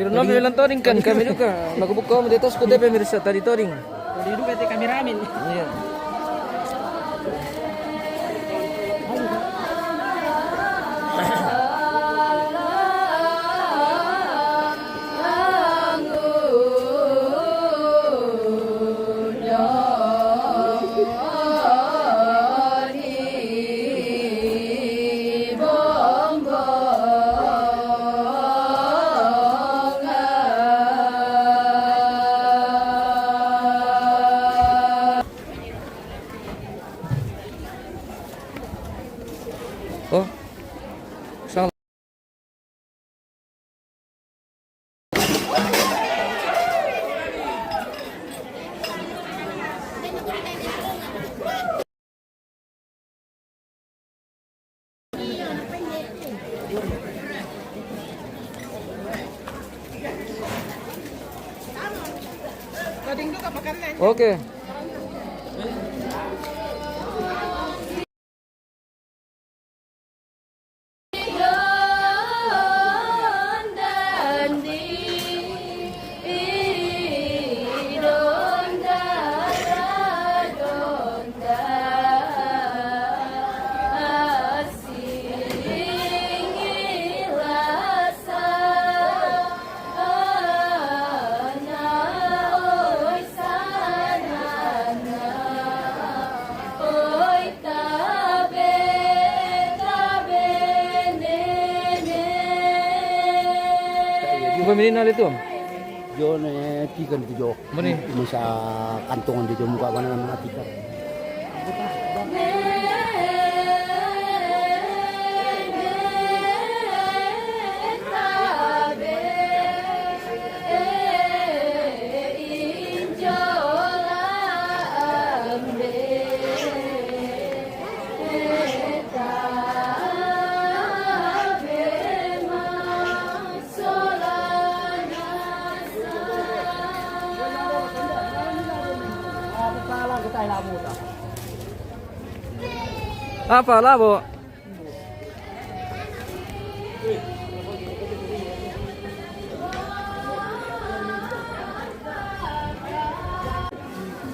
Pero no bilang touring kan kami juga magbubuka mo dito sa kude pemirsa tadi touring. Di juga kami ramin. Iya. Oh, salah. Oke. Pemilihan itu om? Jo ne tikan tu jo. Mana? Masa kantongan di muka mana mana tikan. Apa labo?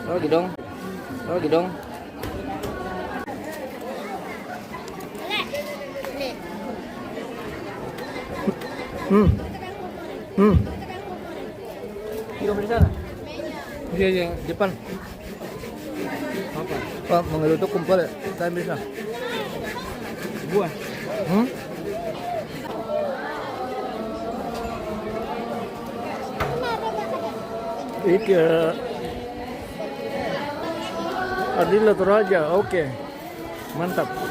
Oh gidong. Oh gidong. Kilo di sana? Iya iya depan. Apa? Pak mengelutuk kumpul ya? Saya bisa. Buah. Iki Adil Toraja, oke. Mantap.